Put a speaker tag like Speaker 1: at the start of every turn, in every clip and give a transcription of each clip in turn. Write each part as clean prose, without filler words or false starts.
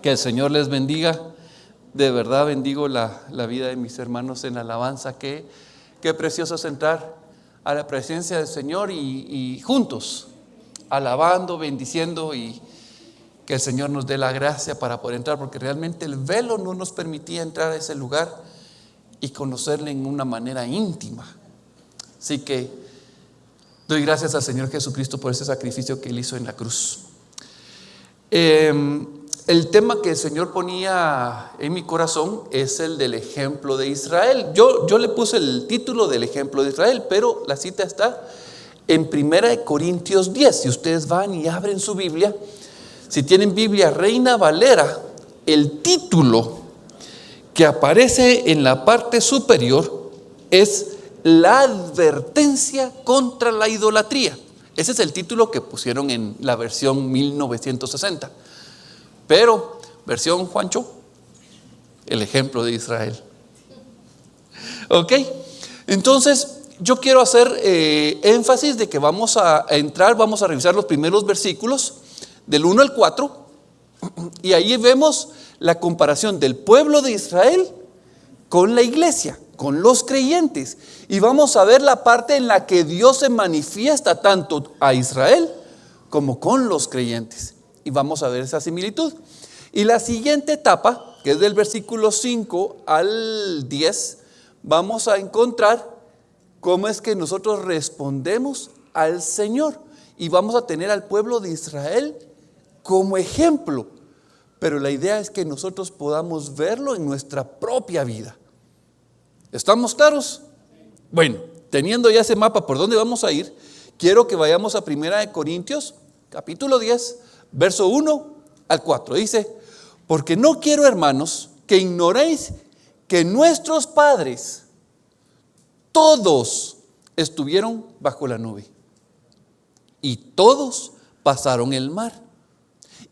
Speaker 1: Que el Señor les bendiga. De verdad bendigo la vida de mis hermanos en la alabanza. Qué precioso es entrar a la presencia del Señor y juntos, alabando, bendiciendo, y que el Señor nos dé la gracia para poder entrar, porque realmente el velo no nos permitía entrar a ese lugar y conocerle en una manera íntima. Así que doy gracias al Señor Jesucristo por ese sacrificio que Él hizo en la cruz. El tema que el Señor ponía en mi corazón es el del ejemplo de Israel. Yo le puse el título del ejemplo de Israel, pero la cita está en 1 Corintios 10. Si ustedes van y abren su Biblia, si tienen Biblia Reina Valera, el título que aparece en la parte superior es la advertencia contra la idolatría. Ese es el título que pusieron en la versión 1960. Pero, versión Juancho, el ejemplo de Israel. Ok, entonces yo quiero hacer énfasis de que vamos a entrar, vamos a revisar los primeros versículos del 1 al 4. Y ahí vemos la comparación del pueblo de Israel con la iglesia, con los creyentes. Y vamos a ver la parte en la que Dios se manifiesta tanto a Israel como con los creyentes. Y vamos a ver esa similitud. Y la siguiente etapa, que es del versículo 5 al 10, vamos a encontrar cómo es que nosotros respondemos al Señor. Y vamos a tener al pueblo de Israel como ejemplo. Pero la idea es que nosotros podamos verlo en nuestra propia vida. ¿Estamos claros? Bueno, teniendo ya ese mapa por dónde vamos a ir, quiero que vayamos a 1 Corintios, capítulo 10, verso 1 al 4. Dice: porque no quiero, hermanos, que ignoréis que nuestros padres todos estuvieron bajo la nube, y todos pasaron el mar,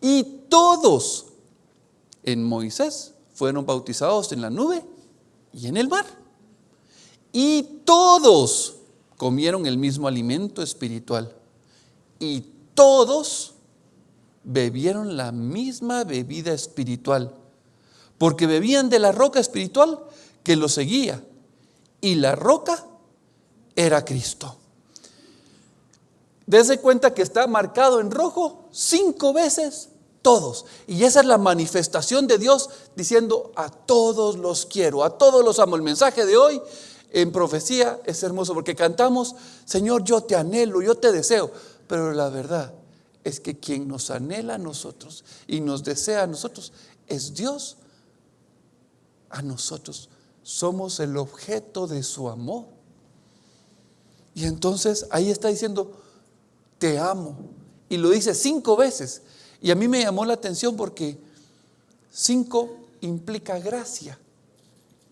Speaker 1: y todos en Moisés fueron bautizados en la nube y en el mar, y todos comieron el mismo alimento espiritual, y todos bebieron la misma bebida espiritual, porque bebían de la roca espiritual que los seguía, y la roca era Cristo. Dese cuenta que está marcado en rojo 5 veces todos, y esa es la manifestación de Dios diciendo: a todos los quiero, a todos los amo. El mensaje de hoy en profecía es hermoso, porque cantamos: Señor, yo te anhelo, yo te deseo. Pero la verdad es que quien nos anhela a nosotros y nos desea a nosotros es Dios. A nosotros somos el objeto de su amor. Y entonces ahí está diciendo: te amo. Y lo dice 5 veces. Y a mí me llamó la atención porque 5 implica gracia,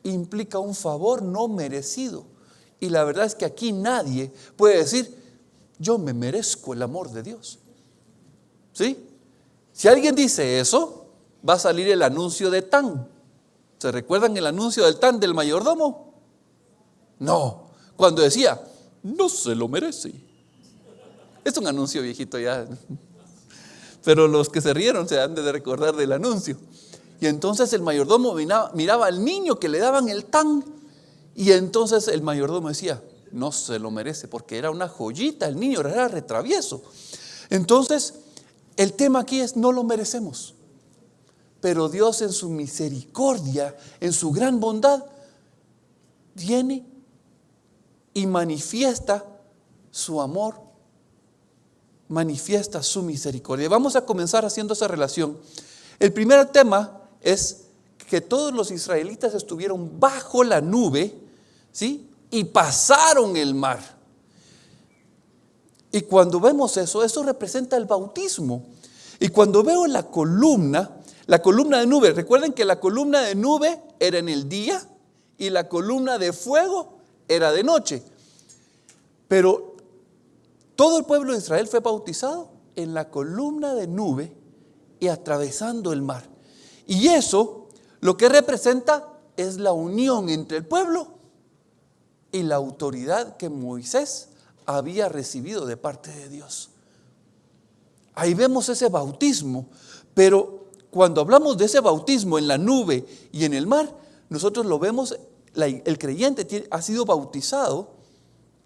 Speaker 1: implica un favor no merecido. Y la verdad es que aquí nadie puede decir: yo me merezco el amor de Dios. ¿Sí? Si alguien dice eso, va a salir el anuncio de TAN. ¿Se recuerdan el anuncio del TAN del mayordomo? No, cuando decía: no se lo merece. Es un anuncio viejito ya, pero los que se rieron se han de recordar del anuncio. Y entonces el mayordomo miraba al niño que le daban el TAN, y entonces el mayordomo decía: no se lo merece, porque era una joyita, el niño era retravieso. Entonces el tema aquí es: no lo merecemos, pero Dios en su misericordia, en su gran bondad, viene y manifiesta su amor, manifiesta su misericordia. Vamos a comenzar haciendo esa relación. El primer tema es que todos los israelitas estuvieron bajo la nube, ¿sí? Y pasaron el mar. Y cuando vemos eso representa el bautismo. Y cuando veo la columna de nube, recuerden que la columna de nube era en el día y la columna de fuego era de noche. Pero todo el pueblo de Israel fue bautizado en la columna de nube y atravesando el mar. Y eso lo que representa es la unión entre el pueblo y la autoridad que Moisés había recibido de parte de Dios. Ahí vemos ese bautismo. Pero cuando hablamos de ese bautismo en la nube y en el mar, nosotros lo vemos, el creyente ha sido bautizado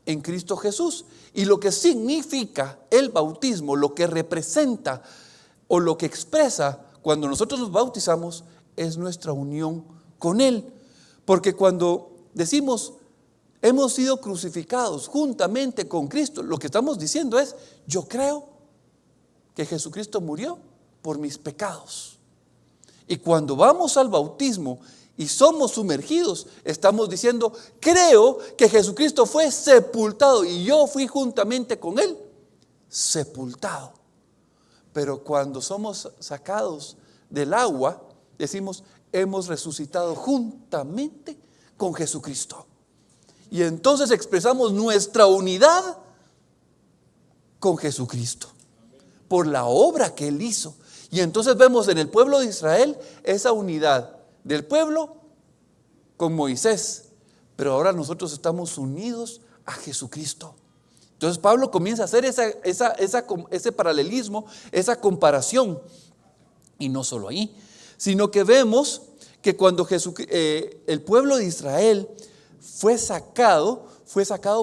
Speaker 1: en Cristo Jesús. Y lo que significa el bautismo, lo que representa o lo que expresa cuando nosotros nos bautizamos, es nuestra unión con Él. Porque cuando decimos hemos sido crucificados juntamente con Cristo, lo que estamos diciendo es: yo creo que Jesucristo murió por mis pecados. Y cuando vamos al bautismo y somos sumergidos, estamos diciendo: creo que Jesucristo fue sepultado y yo fui juntamente con Él sepultado. Pero cuando somos sacados del agua, decimos: hemos resucitado juntamente con Jesucristo. Y entonces expresamos nuestra unidad con Jesucristo por la obra que Él hizo. Y entonces vemos en el pueblo de Israel esa unidad del pueblo con Moisés, pero ahora nosotros estamos unidos a Jesucristo. Entonces Pablo comienza a hacer ese paralelismo, esa comparación. Y no solo ahí, sino que vemos que cuando el pueblo de Israel fue sacado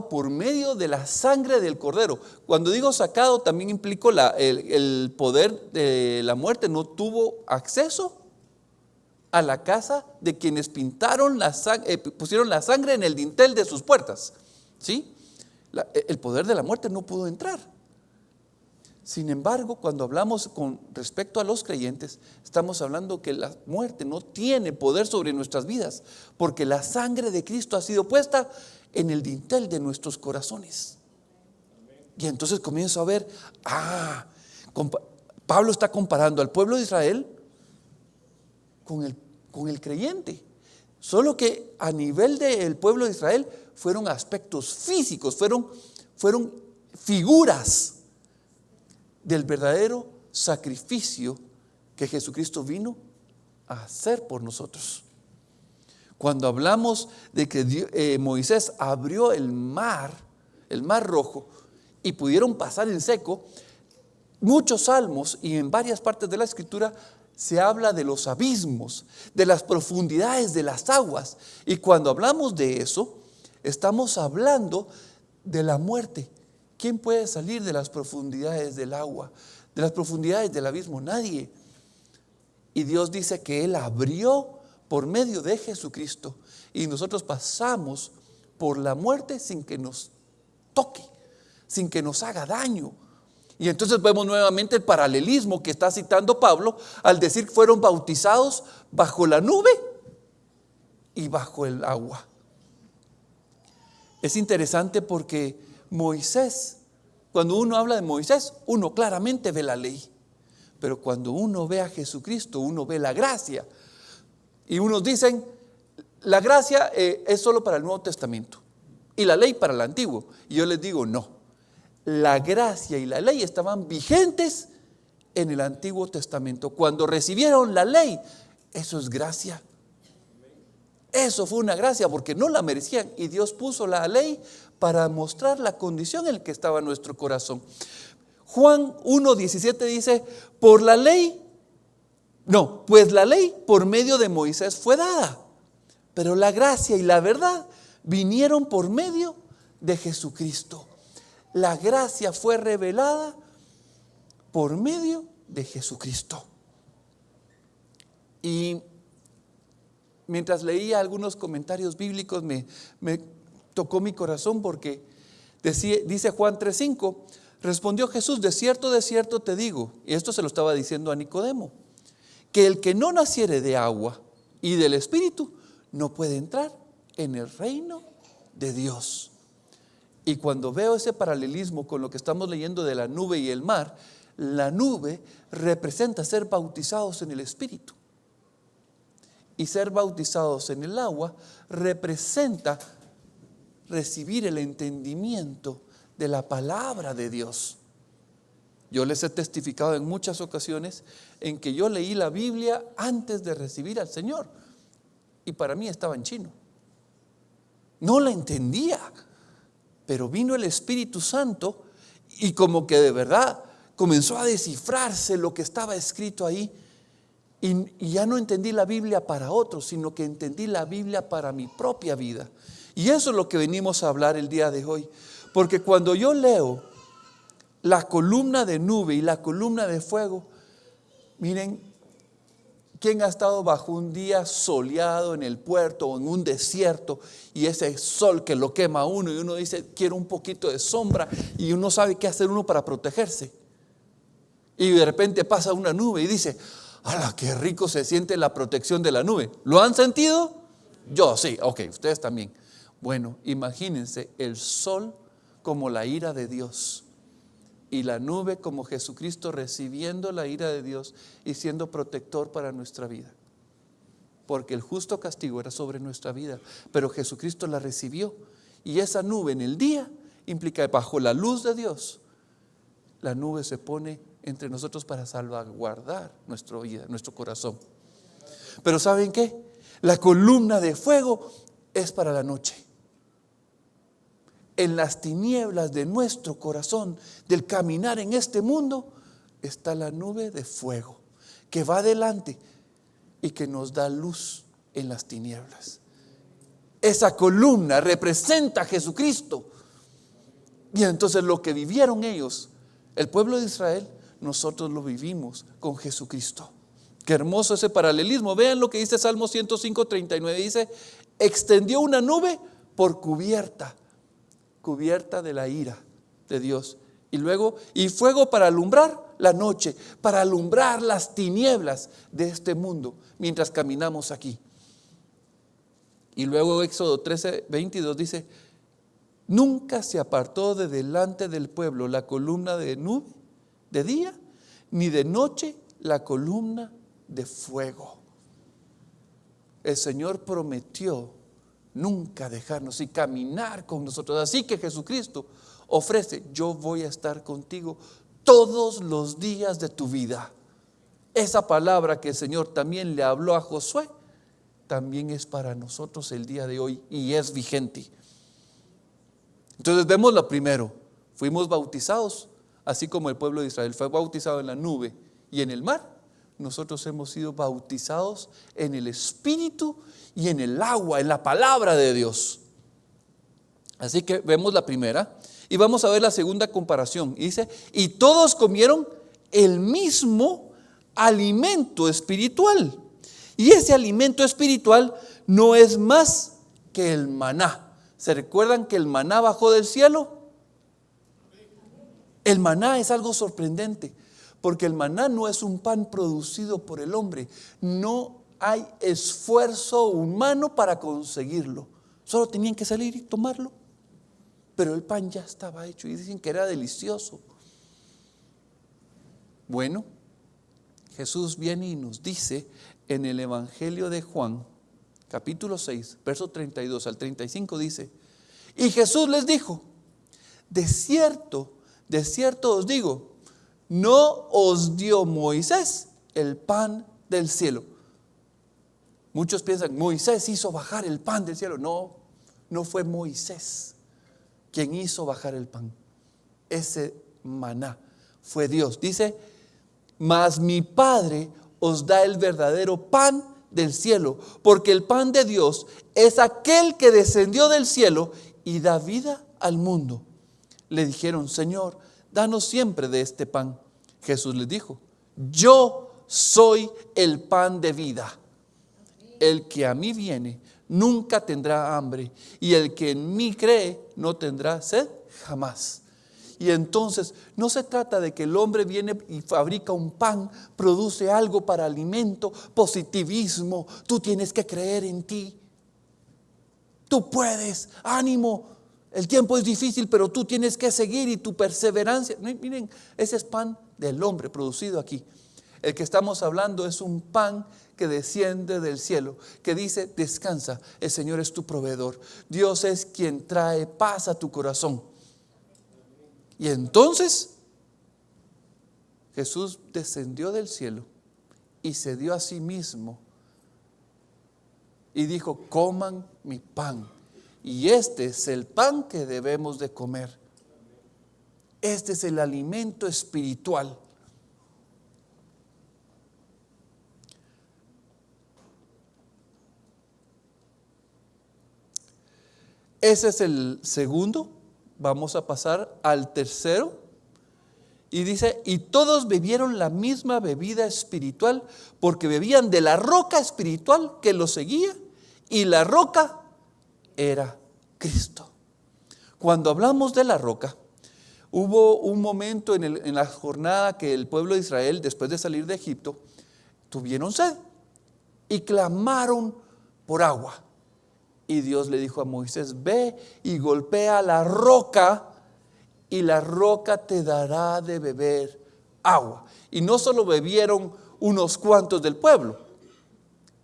Speaker 1: por medio de la sangre del Cordero. Cuando digo sacado, también implico el poder de la muerte. No tuvo acceso a la casa de quienes pusieron la sangre en el dintel de sus puertas. ¿Sí? El poder de la muerte no pudo entrar. Sin embargo, cuando hablamos con respecto a los creyentes, estamos hablando que la muerte no tiene poder sobre nuestras vidas, porque la sangre de Cristo ha sido puesta en el dintel de nuestros corazones. Y entonces comienzo a ver, Pablo está comparando al pueblo de Israel con el creyente. Solo que a nivel del pueblo de Israel fueron aspectos físicos, fueron figuras del verdadero sacrificio que Jesucristo vino a hacer por nosotros. Cuando hablamos de que Moisés abrió el mar Rojo, y pudieron pasar en seco, muchos salmos y en varias partes de la Escritura se habla de los abismos, de las profundidades de las aguas. Y cuando hablamos de eso, estamos hablando de la muerte. ¿Quién puede salir de las profundidades del agua, de las profundidades del abismo? Nadie. Y Dios dice que Él abrió por medio de Jesucristo, y nosotros pasamos por la muerte sin que nos toque, sin que nos haga daño. Y entonces vemos nuevamente el paralelismo que está citando Pablo al decir que fueron bautizados bajo la nube y bajo el agua. Es interesante porque Moisés, cuando uno habla de Moisés, uno claramente ve la ley. Pero cuando uno ve a Jesucristo, uno ve la gracia. Y unos dicen, la gracia es solo para el Nuevo Testamento y la ley para el Antiguo. Y yo les digo, no. La gracia y la ley estaban vigentes en el Antiguo Testamento. Cuando recibieron la ley, eso es gracia. Eso fue una gracia porque no la merecían, y Dios puso la ley para mostrar la condición en la que estaba nuestro corazón. Juan 1:17 dice, pues la ley por medio de Moisés fue dada, pero la gracia y la verdad vinieron por medio de Jesucristo. La gracia fue revelada por medio de Jesucristo. Y mientras leía algunos comentarios bíblicos, me tocó mi corazón porque dice Juan 3:5, respondió Jesús, de cierto te digo, y esto se lo estaba diciendo a Nicodemo, que el que no naciere de agua y del Espíritu no puede entrar en el reino de Dios. Y cuando veo ese paralelismo con lo que estamos leyendo de la nube y el mar, la nube representa ser bautizados en el Espíritu. Y ser bautizados en el agua representa recibir el entendimiento de la palabra de Dios. Yo les he testificado en muchas ocasiones en que yo leí la Biblia antes de recibir al Señor. Y para mí estaba en chino. No la entendía. Pero vino el Espíritu Santo y como que de verdad comenzó a descifrarse lo que estaba escrito ahí. Y ya no entendí la Biblia para otros, sino que entendí la Biblia para mi propia vida. Y eso es lo que venimos a hablar el día de hoy. Porque cuando yo leo la columna de nube y la columna de fuego, miren, ¿quién ha estado bajo un día soleado en el puerto o en un desierto y ese sol que lo quema a uno y uno dice, quiero un poquito de sombra, y uno sabe qué hacer uno para protegerse? Y de repente pasa una nube y dice, ¡hala, qué rico se siente la protección de la nube! ¿Lo han sentido? Yo sí, ok, ustedes también. Bueno, imagínense el sol como la ira de Dios y la nube como Jesucristo recibiendo la ira de Dios y siendo protector para nuestra vida. Porque el justo castigo era sobre nuestra vida, pero Jesucristo la recibió. Y esa nube en el día implica bajo la luz de Dios, la nube se pone entre nosotros para salvaguardar nuestra vida, nuestro corazón. Pero ¿saben qué? La columna de fuego es para la noche. En las tinieblas de nuestro corazón, del caminar en este mundo, está la nube de fuego que va adelante y que nos da luz en las tinieblas. Esa columna representa a Jesucristo. Y entonces lo que vivieron ellos, el pueblo de Israel, nosotros lo vivimos con Jesucristo. Qué hermoso ese paralelismo. Vean lo que dice Salmo 105:39. Dice, extendió una nube por cubierta de la ira de Dios. Y luego, y fuego para alumbrar la noche, para alumbrar las tinieblas de este mundo mientras caminamos aquí. Y luego Éxodo 13:22 dice, nunca se apartó de delante del pueblo la columna de nube de día, ni de noche la columna de fuego. El Señor prometió nunca dejarnos y caminar con nosotros. Así que Jesucristo ofrece, yo voy a estar contigo todos los días de tu vida. Esa palabra que el Señor también le habló a Josué, también es para nosotros el día de hoy y es vigente. Entonces vemos lo primero, fuimos bautizados, así como el pueblo de Israel fue bautizado en la nube y en el mar. Nosotros hemos sido bautizados en el Espíritu y en el agua, en la palabra de Dios. Así que vemos la primera y vamos a ver la segunda comparación. Dice, y todos comieron el mismo alimento espiritual. Y ese alimento espiritual no es más que el maná. ¿Se recuerdan que el maná bajó del cielo? El maná es algo sorprendente, porque el maná no es un pan producido por el hombre. No hay esfuerzo humano para conseguirlo. Solo tenían que salir y tomarlo. Pero el pan ya estaba hecho y dicen que era delicioso. Bueno, Jesús viene y nos dice en el Evangelio de Juan, capítulo 6, verso 32 al 35, dice, y Jesús les dijo, de cierto os digo, no os dio Moisés el pan del cielo. Muchos piensan, Moisés hizo bajar el pan del cielo. No, no fue Moisés quien hizo bajar el pan. Ese maná fue Dios. Dice, mas mi Padre os da el verdadero pan del cielo, porque el pan de Dios es aquel que descendió del cielo y da vida al mundo. Le dijeron, Señor, danos siempre de este pan. Jesús les dijo, yo soy el pan de vida. El que a mí viene nunca tendrá hambre, y el que en mí cree no tendrá sed jamás. Y entonces no se trata de que el hombre viene y fabrica un pan, produce algo para alimento, positivismo. Tú tienes que creer en ti. Tú puedes, ánimo. El tiempo es difícil, pero tú tienes que seguir y tu perseverancia. Miren, ese es pan del hombre producido aquí. El que estamos hablando es un pan que desciende del cielo, que dice, descansa, el Señor es tu proveedor. Dios es quien trae paz a tu corazón. Y entonces Jesús descendió del cielo y se dio a sí mismo y dijo, coman mi pan. Y este es el pan que debemos de comer. Este es el alimento espiritual. Ese es el segundo. Vamos a pasar al tercero. Y dice, y todos bebieron la misma bebida espiritual, porque bebían de la roca espiritual que los seguía, y la roca era Cristo. Cuando hablamos de la roca, hubo un momento en la jornada que el pueblo de Israel, después de salir de Egipto, tuvieron sed y clamaron por agua. Y Dios le dijo a Moisés, ve y golpea la roca, y la roca te dará de beber agua. Y no solo bebieron unos cuantos del pueblo,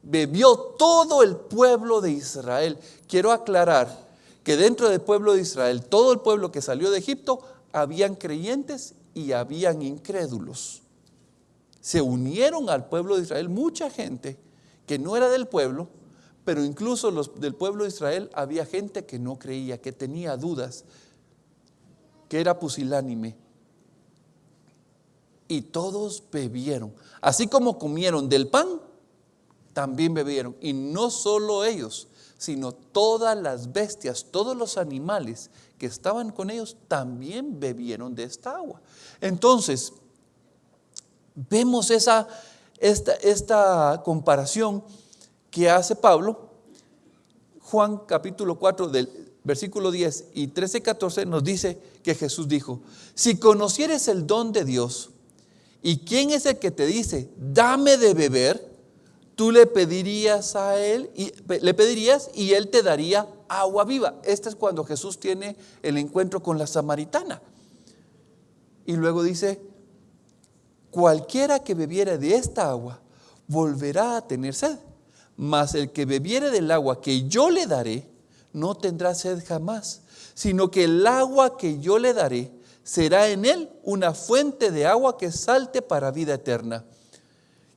Speaker 1: bebió todo el pueblo de Israel. Quiero aclarar que dentro del pueblo de Israel, todo el pueblo que salió de Egipto, habían creyentes y habían incrédulos. Se unieron al pueblo de Israel mucha gente que no era del pueblo, pero incluso los del pueblo de Israel había gente que no creía, que tenía dudas, que era pusilánime. Y todos bebieron. Así como comieron del pan, también bebieron. Y no solo ellos, sino todas las bestias, todos los animales que estaban con ellos, también bebieron de esta agua. Entonces, vemos esta comparación que hace Pablo. Juan capítulo 4 del versículo 10 y 13 y 14 nos dice que Jesús dijo, si conocieres el don de Dios y quién es el que te dice, dame de beber, tú le pedirías a él, y él te daría agua viva. Este es cuando Jesús tiene el encuentro con la samaritana. Y luego dice, cualquiera que bebiere de esta agua volverá a tener sed, mas el que bebiere del agua que yo le daré no tendrá sed jamás, sino que el agua que yo le daré será en él una fuente de agua que salte para vida eterna.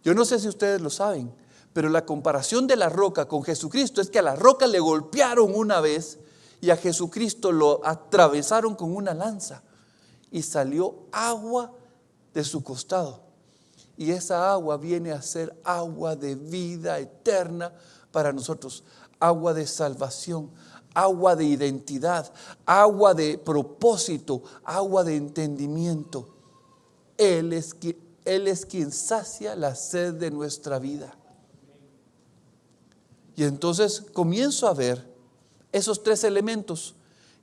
Speaker 1: Yo no sé si ustedes lo saben, pero la comparación de la roca con Jesucristo es que a la roca le golpearon una vez y a Jesucristo lo atravesaron con una lanza y salió agua de su costado. Y esa agua viene a ser agua de vida eterna para nosotros, agua de salvación, agua de identidad, agua de propósito, agua de entendimiento. Él es quien sacia la sed de nuestra vida. Y entonces comienzo a ver esos tres elementos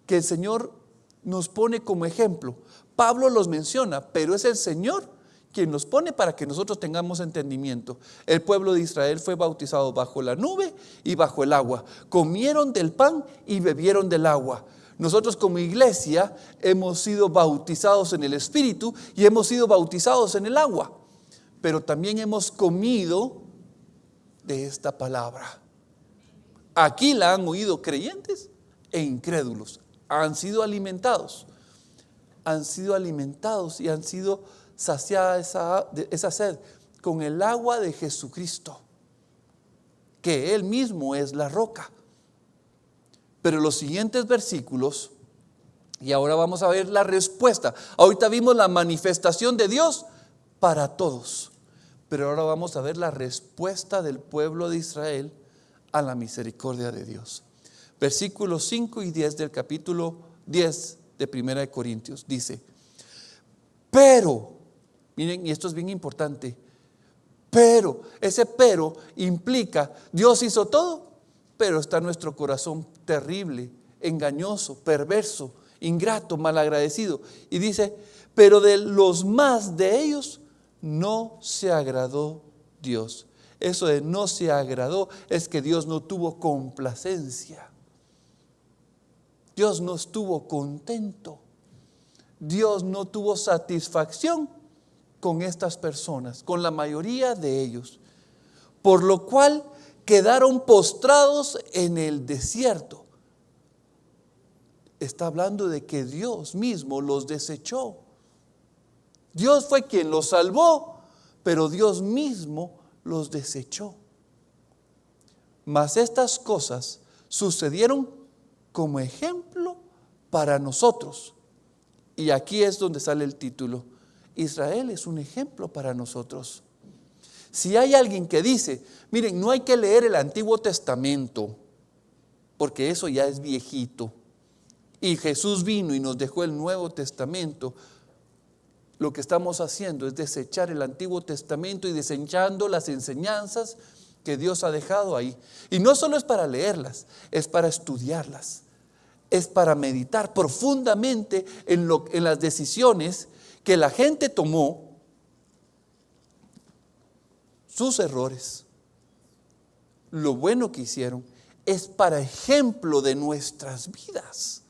Speaker 1: que el Señor nos pone como ejemplo. Pablo los menciona, pero es el Señor quien los pone para que nosotros tengamos entendimiento. El pueblo de Israel fue bautizado bajo la nube y bajo el agua. Comieron del pan y bebieron del agua. Nosotros como iglesia hemos sido bautizados en el Espíritu y hemos sido bautizados en el agua. Pero también hemos comido de esta palabra. Aquí la han oído creyentes e incrédulos. Han sido alimentados y han sido saciada esa sed con el agua de Jesucristo, que Él mismo es la roca. Pero los siguientes versículos, y ahora vamos a ver la respuesta. Ahorita vimos la manifestación de Dios para todos, pero ahora vamos a ver la respuesta del pueblo de Israel a la misericordia de Dios. Versículos 5 y 10 del capítulo 10 de 1 de Corintios dice, pero, miren, y esto es bien importante, pero, ese pero implica, Dios hizo todo, pero está nuestro corazón terrible, engañoso, perverso, ingrato, malagradecido. Y dice, pero de los más de ellos no se agradó Dios. Eso de no se agradó es que Dios no tuvo complacencia. Dios no estuvo contento. Dios no tuvo satisfacción con estas personas, con la mayoría de ellos, por lo cual quedaron postrados en el desierto. Está hablando de que Dios mismo los desechó. Dios fue quien los salvó, pero Dios mismo los desechó. Mas estas cosas sucedieron como ejemplo para nosotros. Y aquí es donde sale el título. Israel es un ejemplo para nosotros. Si hay alguien que dice, miren, no hay que leer el Antiguo Testamento, porque eso ya es viejito. Y Jesús vino y nos dejó el Nuevo Testamento. Lo que estamos haciendo es desechar el Antiguo Testamento y desechando las enseñanzas que Dios ha dejado ahí. Y no solo es para leerlas, es para estudiarlas. Es para meditar profundamente en las decisiones que la gente tomó, sus errores, lo bueno que hicieron. Es para ejemplo de nuestras vidas.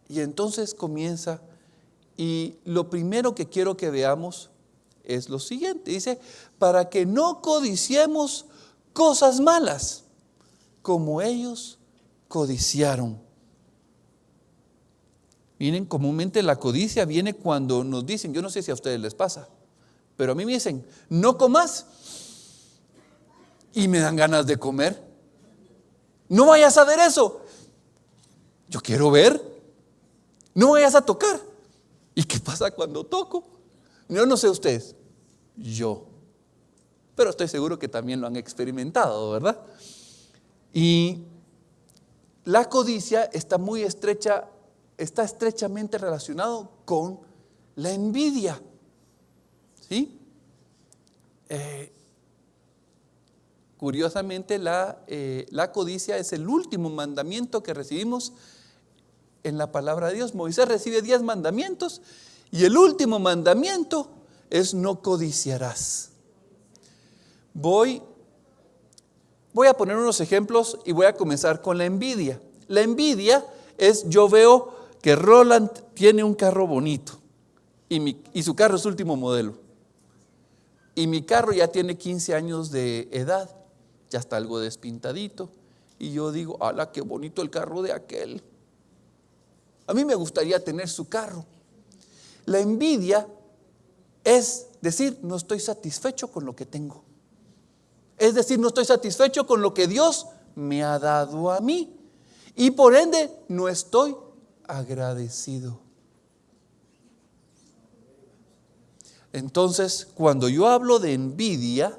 Speaker 1: Y entonces comienza, y lo primero que quiero que veamos es lo siguiente. Dice, para que no codiciemos cosas malas, como ellos codiciaron. Miren, comúnmente la codicia viene cuando nos dicen, yo no sé si a ustedes les pasa, pero a mí me dicen, no comas, y me dan ganas de comer. No vayas a ver eso. Yo quiero ver. No vayas a tocar. ¿Y qué pasa cuando toco? Yo no sé ustedes, yo. Pero estoy seguro que también lo han experimentado, ¿verdad? Y la codicia está estrechamente relacionado con la envidia. ¿Sí? Curiosamente, la codicia es el último mandamiento que recibimos en la palabra de Dios. Moisés recibe 10 mandamientos y el último mandamiento es no codiciarás. Voy a poner unos ejemplos y voy a comenzar con la envidia. La envidia es, yo veo que Roland tiene un carro bonito y su carro es último modelo. Y mi carro ya tiene 15 años de edad, ya está algo despintadito. Y yo digo, ¡hala, qué bonito el carro de aquel! A mí me gustaría tener su carro. La envidia es decir, no estoy satisfecho con lo que tengo. Es decir, no estoy satisfecho con lo que Dios me ha dado a mí. Y por ende, no estoy agradecido. Entonces, cuando yo hablo de envidia,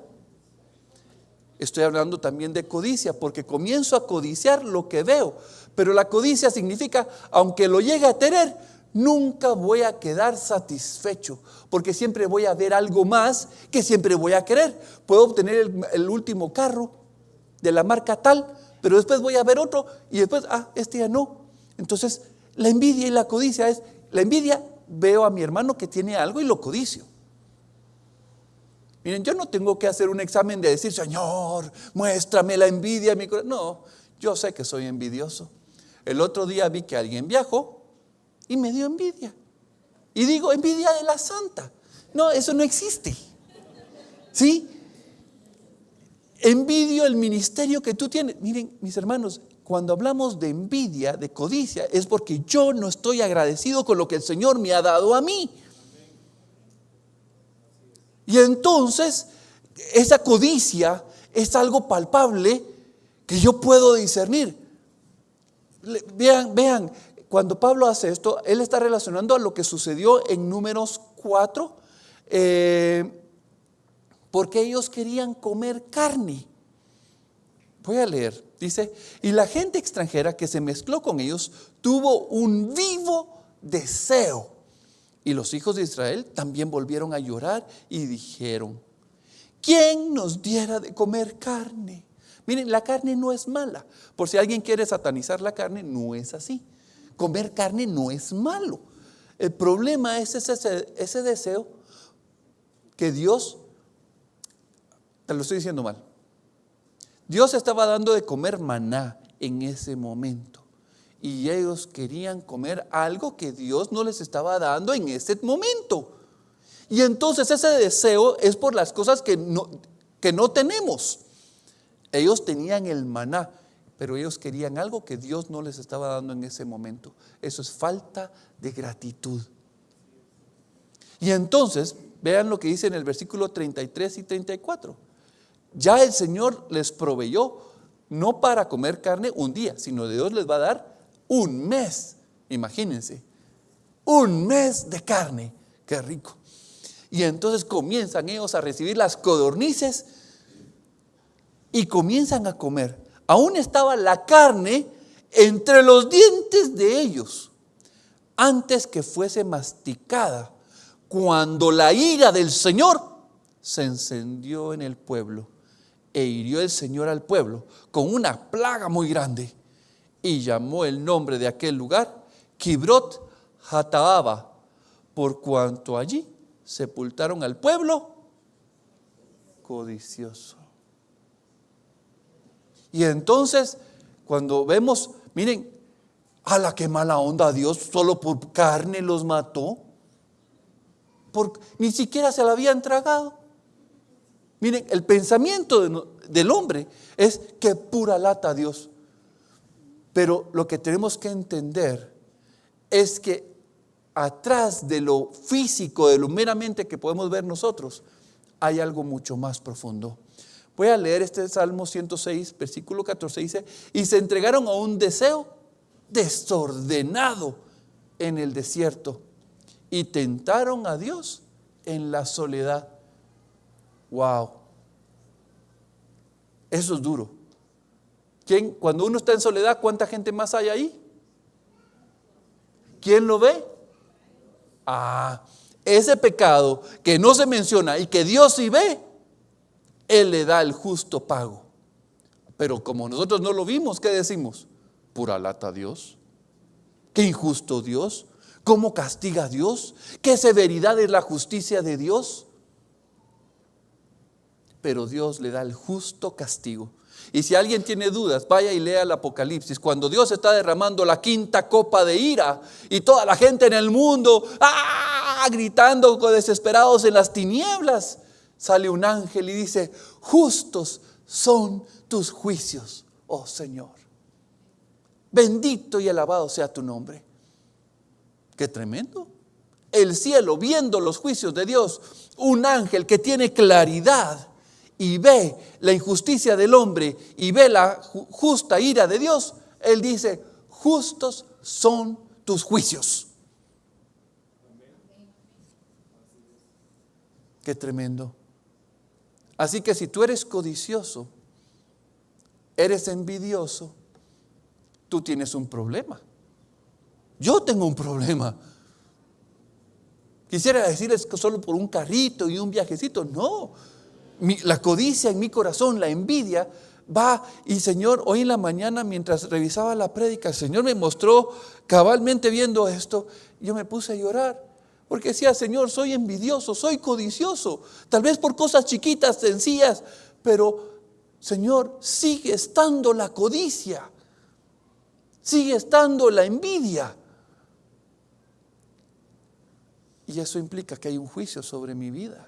Speaker 1: estoy hablando también de codicia, porque comienzo a codiciar lo que veo. Pero la codicia significa, aunque lo llegue a tener, nunca voy a quedar satisfecho, porque siempre voy a ver algo más que siempre voy a querer. Puedo obtener el último carro de la marca tal, pero después voy a ver otro y después, este ya no. Entonces, la envidia y la codicia es, la envidia, veo a mi hermano que tiene algo y lo codicio. Miren, yo no tengo que hacer un examen de decir, Señor, muéstrame la envidia en mi corazón. No, yo sé que soy envidioso. El otro día vi que alguien viajó y me dio envidia. Y digo, envidia de la santa. No, eso no existe. ¿Sí? Envidio el ministerio que tú tienes. Miren, mis hermanos, cuando hablamos de envidia, de codicia, es porque yo no estoy agradecido con lo que el Señor me ha dado a mí. Y entonces, esa codicia es algo palpable que yo puedo discernir. Vean, cuando Pablo hace esto, él está relacionando a lo que sucedió en Números 4, porque ellos querían comer carne. Voy a leer, dice, y la gente extranjera que se mezcló con ellos tuvo un vivo deseo. Y los hijos de Israel también volvieron a llorar y dijeron, ¿quién nos diera de comer carne? Miren, la carne no es mala. Por si alguien quiere satanizar la carne, no es así. Comer carne no es malo. El problema es ese deseo que Dios, te lo estoy diciendo mal, Dios estaba dando de comer maná en ese momento. Y ellos querían comer algo que Dios no les estaba dando en ese momento. Y entonces ese deseo es por las cosas que no tenemos. Ellos tenían el maná, pero ellos querían algo que Dios no les estaba dando en ese momento. Eso es falta de gratitud. Y entonces, vean lo que dice en el versículo 33 y 34. Ya el Señor les proveyó, no para comer carne un día, sino Dios les va a dar un mes. Imagínense, un mes de carne. Qué rico. Y entonces comienzan ellos a recibir las codornices. y comienzan a comer. Aún estaba la carne entre los dientes de ellos, antes que fuese masticada, cuando la ira del Señor se encendió en el pueblo, e hirió el Señor al pueblo con una plaga muy grande, y llamó el nombre de aquel lugar Kibrot Hataaba, por cuanto allí sepultaron al pueblo codicioso. Y entonces, cuando vemos, miren, a la que mala onda, Dios solo por carne los mató, ni siquiera se la habían tragado. Miren, el pensamiento del hombre es que pura lata Dios. Pero lo que tenemos que entender es que atrás de lo físico, de lo meramente que podemos ver nosotros, hay algo mucho más profundo. Voy a leer este Salmo 106, versículo 14, dice: y se entregaron a un deseo desordenado en el desierto, y tentaron a Dios en la soledad. Wow, eso es duro. Cuando uno está en soledad, ¿cuánta gente más hay ahí? ¿Quién lo ve? Ese pecado que no se menciona y que Dios sí ve, Él le da el justo pago. Pero como nosotros no lo vimos, ¿qué decimos? Pura lata Dios. Qué injusto Dios. ¿Cómo castiga Dios? ¿Qué severidad es la justicia de Dios? Pero Dios le da el justo castigo. Y si alguien tiene dudas, vaya y lea el Apocalipsis. Cuando Dios está derramando la quinta copa de ira y toda la gente en el mundo gritando desesperados en las tinieblas, sale un ángel y dice: justos son tus juicios, oh Señor. Bendito y alabado sea tu nombre. Qué tremendo. El cielo, viendo los juicios de Dios, un ángel que tiene claridad y ve la injusticia del hombre y ve la justa ira de Dios, él dice: justos son tus juicios. Qué tremendo. Así que si tú eres codicioso, eres envidioso, tú tienes un problema. Yo tengo un problema. Quisiera decirles que solo por un carrito y un viajecito, no. La codicia en mi corazón, la envidia va. Y Señor, hoy en la mañana mientras revisaba la prédica, el Señor me mostró cabalmente viendo esto. Yo me puse a llorar porque decía: Señor, soy envidioso, soy codicioso, tal vez por cosas chiquitas, sencillas, pero Señor, sigue estando la codicia, sigue estando la envidia. Y eso implica que hay un juicio sobre mi vida.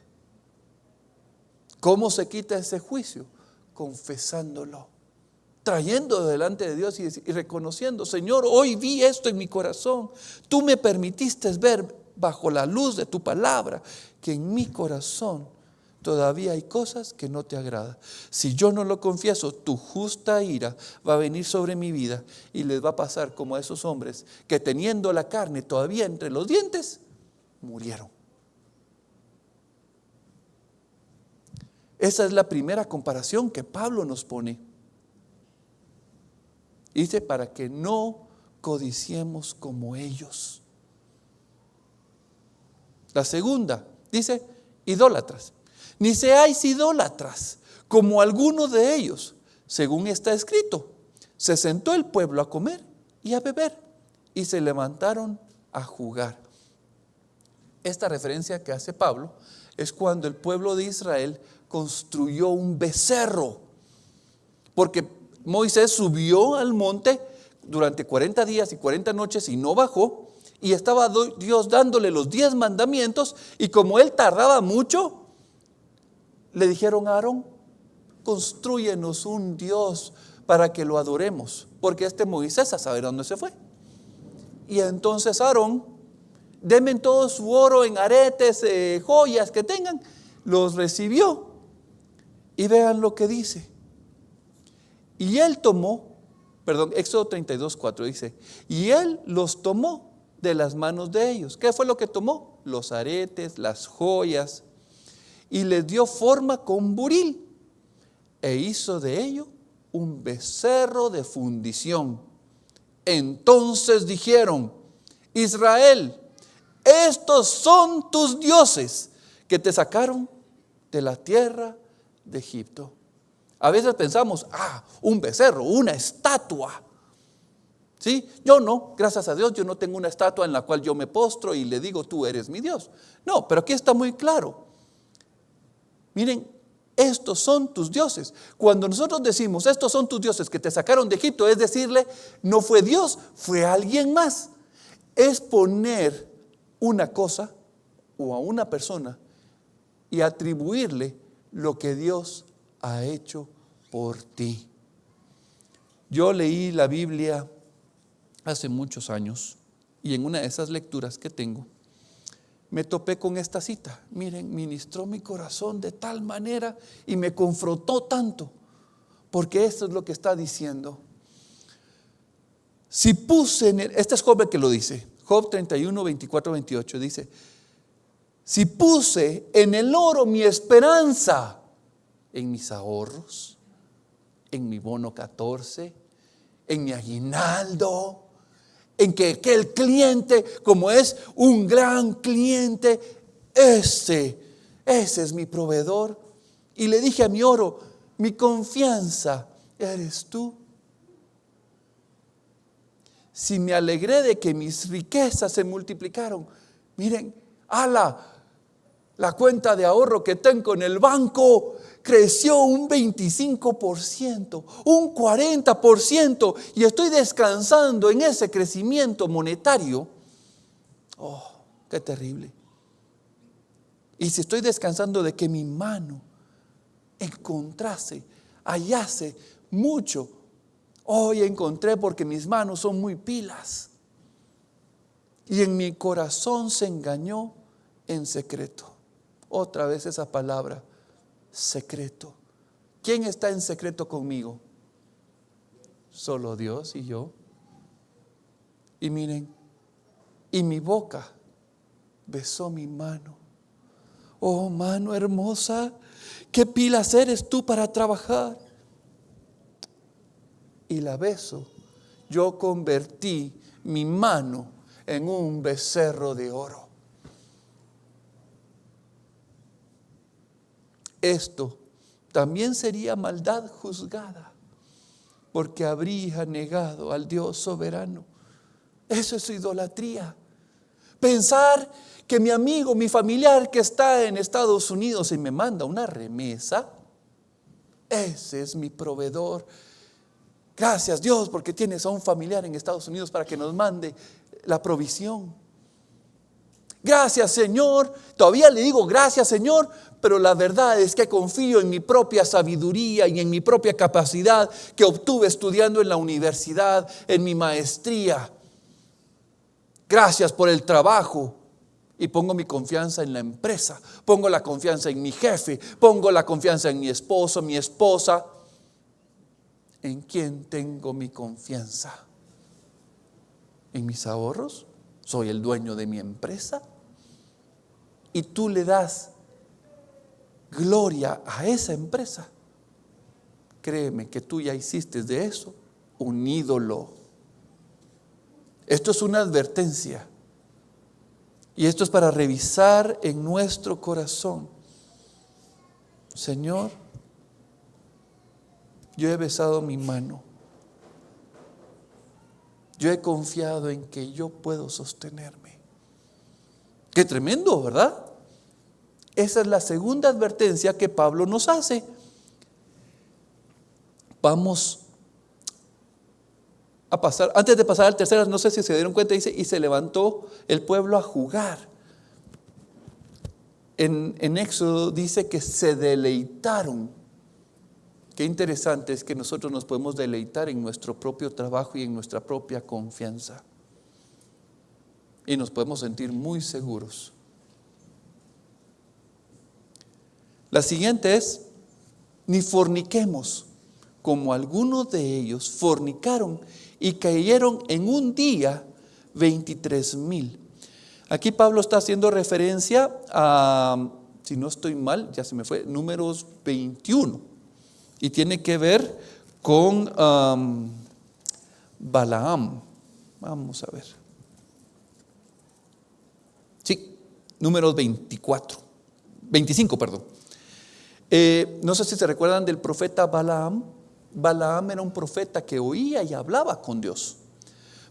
Speaker 1: ¿Cómo se quita ese juicio? Confesándolo, trayendo delante de Dios y reconociendo: Señor, hoy vi esto en mi corazón. Tú me permitiste ver bajo la luz de tu palabra que en mi corazón todavía hay cosas que no te agradan. Si yo no lo confieso, tu justa ira va a venir sobre mi vida y les va a pasar como a esos hombres que, teniendo la carne todavía entre los dientes, murieron. Esa es la primera comparación que Pablo nos pone. Dice: para que no codiciemos como ellos. La segunda, dice: idólatras. Ni seáis idólatras como algunos de ellos, según está escrito: se sentó el pueblo a comer y a beber, y se levantaron a jugar. Esta referencia que hace Pablo es cuando el pueblo de Israel construyó un becerro, porque Moisés subió al monte durante 40 días y 40 noches y no bajó, y estaba Dios dándole los 10 mandamientos, y como él tardaba mucho, le dijeron a Aarón: constrúyenos un Dios para que lo adoremos, porque Moisés a saber dónde se fue. Y entonces Aarón: denme todo su oro en aretes, joyas que tengan. Los recibió. Y vean lo que dice. Y él tomó, Éxodo 32:4 dice: y él los tomó de las manos de ellos. ¿Qué fue lo que tomó? Los aretes, las joyas, y les dio forma con buril e hizo de ello un becerro de fundición. Entonces dijeron: Israel, estos son tus dioses que te sacaron de la tierra de Egipto. A veces pensamos, un becerro, una estatua. ¿Sí? Yo no, gracias a Dios, yo no tengo una estatua en la cual yo me postro y le digo, tú eres mi Dios. No, pero aquí está muy claro. Miren, estos son tus dioses. Cuando nosotros decimos, estos son tus dioses que te sacaron de Egipto, es decirle, no fue Dios, fue alguien más. Es poner una cosa o a una persona y atribuirle lo que Dios ha hecho por ti. Yo leí la Biblia hace muchos años y en una de esas lecturas que tengo me topé con esta cita. Miren, ministró mi corazón de tal manera y me confrontó tanto, porque esto es lo que está diciendo. Si puse este es Job el que lo dice, Job 31, 24, 28 dice: si puse en el oro mi esperanza, en mis ahorros, en mi bono 14, en mi aguinaldo, en que aquel cliente, como es un gran cliente, ese es mi proveedor. Y le dije a mi oro, mi confianza eres tú. Si me alegré de que mis riquezas se multiplicaron, miren, la cuenta de ahorro que tengo en el banco creció un 25%, un 40%, y estoy descansando en ese crecimiento monetario. Oh, qué terrible. Y si estoy descansando de que mi mano hallase mucho, hoy encontré porque mis manos son muy pilas. Y en mi corazón se engañó en secreto. Otra vez esa palabra, secreto. ¿Quién está en secreto conmigo? Solo Dios y yo. Y miren, y mi boca besó mi mano. Oh, mano hermosa, qué pilas eres tú para trabajar. Y la beso. Yo convertí mi mano en un becerro de oro. Esto también sería maldad juzgada, porque habría negado al Dios soberano. Eso es idolatría. Pensar que mi amigo, mi familiar que está en Estados Unidos y me manda una remesa, ese es mi proveedor. Gracias Dios porque tienes a un familiar en Estados Unidos para que nos mande la provisión. Gracias Señor, todavía le digo gracias Señor, pero la verdad es que confío en mi propia sabiduría y en mi propia capacidad que obtuve estudiando en la universidad, en mi maestría. Gracias por el trabajo. Y pongo mi confianza en la empresa, pongo la confianza en mi jefe, pongo la confianza en mi esposo, mi esposa. ¿En quién tengo mi confianza? ¿En mis ahorros? ¿Soy el dueño de mi empresa? Y tú le das gloria a esa empresa. Créeme que tú ya hiciste de eso un ídolo. Esto es una advertencia. Y esto es para revisar en nuestro corazón. Señor, yo he besado mi mano. Yo he confiado en que yo puedo sostenerme. Qué tremendo, ¿verdad? Esa es la segunda advertencia que Pablo nos hace. Vamos a pasar, antes de pasar al tercero, no sé si se dieron cuenta, dice, y se levantó el pueblo a jugar. En Éxodo dice que se deleitaron. Qué interesante es que nosotros nos podemos deleitar en nuestro propio trabajo y en nuestra propia confianza. Y nos podemos sentir muy seguros. La siguiente es, ni forniquemos, como algunos de ellos fornicaron y cayeron en un día 23,000. Aquí Pablo está haciendo referencia a, si no estoy mal, ya se me fue, Números 21. y tiene que ver con Balaam. Vamos a ver. Sí, números 25, perdón. No sé si se recuerdan del profeta Balaam. Balaam era un profeta que oía y hablaba con Dios.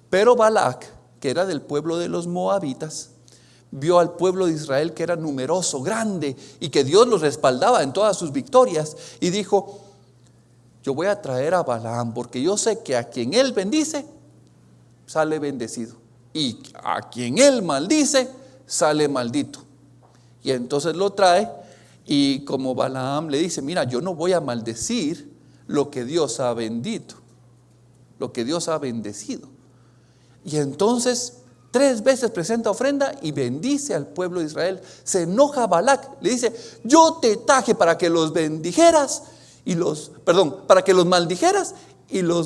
Speaker 1: Pero Balac, que era del pueblo de los moabitas, vio al pueblo de Israel que era numeroso, grande, y que Dios los respaldaba en todas sus victorias, y dijo: yo voy a traer a Balaam, porque yo sé que a quien él bendice, sale bendecido, y a quien él maldice, sale maldito. Y entonces lo trae, y como Balaam le dice: mira, yo no voy a maldecir lo que Dios ha bendito, lo que Dios ha bendecido. Y entonces 3 veces presenta ofrenda y bendice al pueblo de Israel. Se enoja Balac, le dice: yo te traje para que los bendijeras para que los maldijeras y lo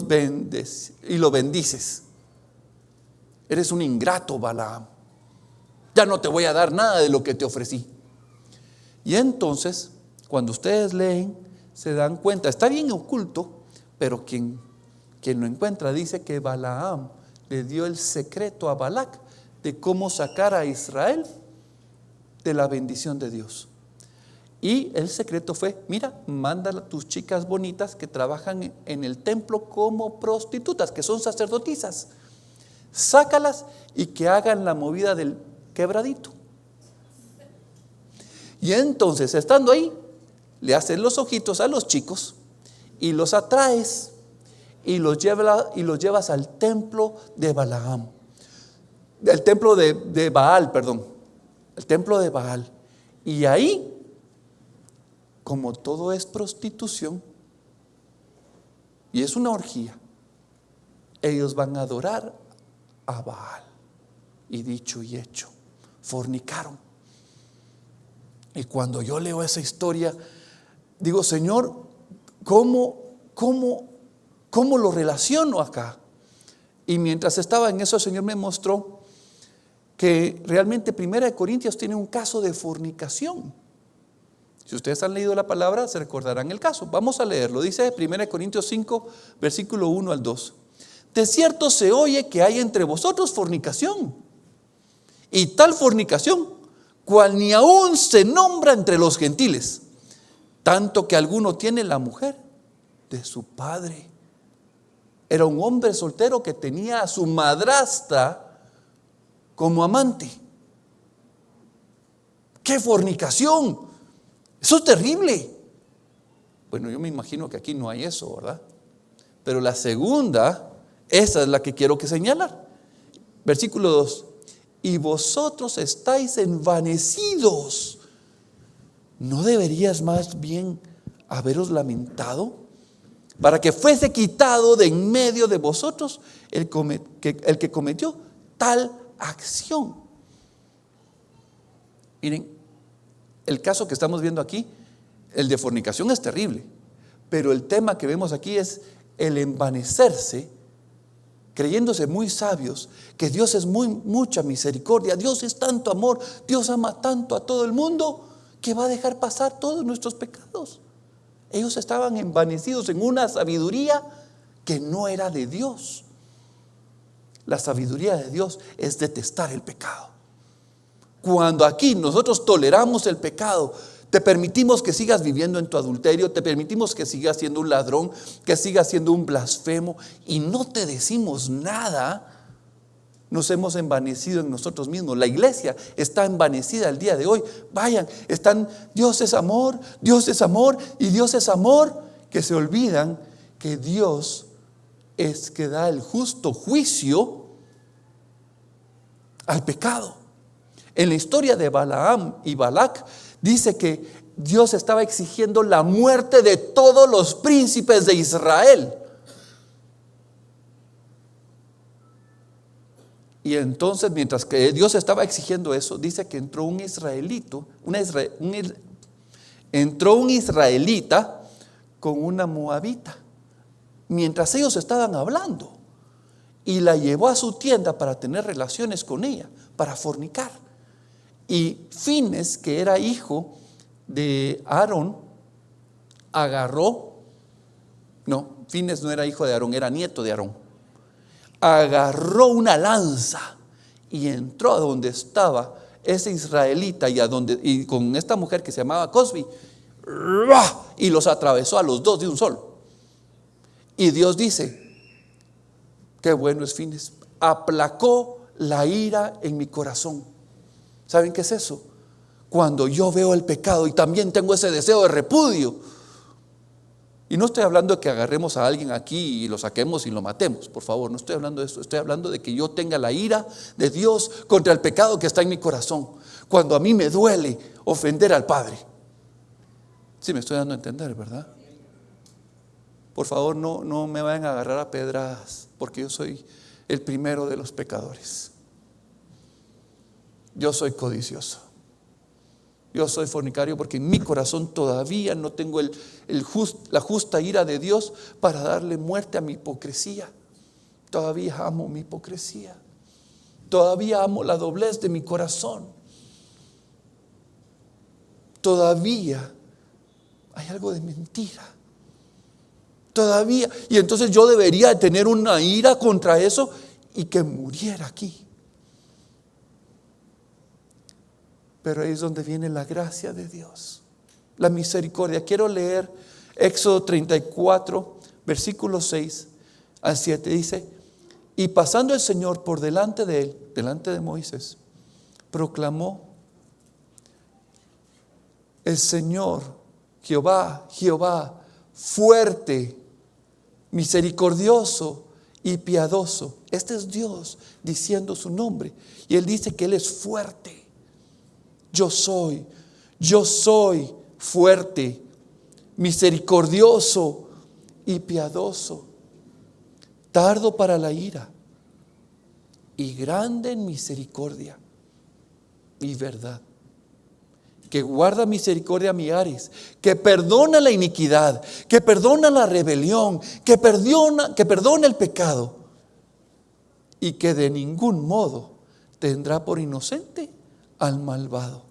Speaker 1: bendices. Eres un ingrato, Balaam. Ya no te voy a dar nada de lo que te ofrecí. Y entonces, cuando ustedes leen, se dan cuenta, está bien oculto, pero quien lo encuentra dice que Balaam le dio el secreto a Balac de cómo sacar a Israel de la bendición de Dios. Y el secreto fue: mira, manda a tus chicas bonitas que trabajan en el templo como prostitutas, que son sacerdotisas, sácalas y que hagan la movida del quebradito. Y entonces, estando ahí, le haces los ojitos a los chicos y los atraes y los llevas al templo de Balaam, el templo de Baal, perdón, el templo de Baal. Y ahí, como todo es prostitución y es una orgía, ellos van a adorar a Baal. Y dicho y hecho, fornicaron. Y cuando yo leo esa historia, digo: Señor, ¿cómo lo relaciono acá? Y mientras estaba en eso, el Señor me mostró que realmente 1 Corintios tiene un caso de fornicación. Si ustedes han leído la palabra, se recordarán el caso. Vamos a leerlo. Dice 1 Corintios 5, versículo 1 al 2. De cierto se oye que hay entre vosotros fornicación, y tal fornicación cual ni aún se nombra entre los gentiles, tanto que alguno tiene la mujer de su padre. Era un hombre soltero que tenía a su madrastra como amante. ¡Qué fornicación! Eso es terrible. Bueno, yo me imagino que aquí no hay eso, ¿verdad? Pero la segunda, esa es la que quiero que señalar. Versículo 2. Y vosotros estáis envanecidos. ¿No deberías más bien haberos lamentado para que fuese quitado de en medio de vosotros el que cometió tal acción? Miren, el caso que estamos viendo aquí, el de fornicación, es terrible, pero el tema que vemos aquí es el envanecerse, creyéndose muy sabios, que Dios es mucha misericordia, Dios es tanto amor, Dios ama tanto a todo el mundo, que va a dejar pasar todos nuestros pecados. Ellos estaban envanecidos en una sabiduría que no era de Dios. La sabiduría de Dios es detestar el pecado. Cuando aquí nosotros toleramos el pecado, te permitimos que sigas viviendo en tu adulterio, te permitimos que sigas siendo un ladrón, que sigas siendo un blasfemo, y no te decimos nada, nos hemos envanecido en nosotros mismos. La iglesia está envanecida el día de hoy. Vayan, Dios es amor y Dios es amor, que se olvidan que Dios es que da el justo juicio al pecado. En la historia de Balaam y Balac dice que Dios estaba exigiendo la muerte de todos los príncipes de Israel. Y entonces, mientras que Dios estaba exigiendo eso, dice que entró un israelita con una moabita, mientras ellos estaban hablando, y la llevó a su tienda para tener relaciones con ella, para fornicar. Y Fines, que era hijo de Aarón, agarró No, Fines no era hijo de Aarón, era nieto de Aarón. Agarró una lanza y entró a donde estaba ese israelita y con esta mujer que se llamaba Cosbi, y los atravesó a los dos de un solo. Y Dios dice, qué bueno es Fines, aplacó la ira en mi corazón. ¿Saben qué es eso? Cuando yo veo el pecado y también tengo ese deseo de repudio. Y no estoy hablando de que agarremos a alguien aquí y lo saquemos y lo matemos, por favor, no estoy hablando de eso. Estoy hablando de que yo tenga la ira de Dios contra el pecado que está en mi corazón, cuando a mí me duele ofender al Padre. Sí, me estoy dando a entender, ¿verdad? Por favor, no me vayan a agarrar a pedradas, porque yo soy el primero de los pecadores. Yo soy codicioso. Yo soy fornicario porque en mi corazón todavía no tengo la justa ira de Dios para darle muerte a mi hipocresía. Todavía amo mi hipocresía. Todavía amo la doblez de mi corazón. Todavía hay algo de mentira. Todavía. Y entonces yo debería tener una ira contra eso y que muriera aquí. Pero ahí es donde viene la gracia de Dios, la misericordia. Quiero leer Éxodo 34, versículos 6 al 7. Dice, y pasando el Señor por delante de él, delante de Moisés, proclamó, el Señor, Jehová, Jehová, fuerte, misericordioso y piadoso. Este es Dios diciendo su nombre. Y Él dice que Él es fuerte. Yo soy fuerte, misericordioso y piadoso, tardo para la ira y grande en misericordia y verdad, que guarda misericordia a millares, que perdona la iniquidad, que perdona la rebelión, que perdona el pecado, y que de ningún modo tendrá por inocente al malvado,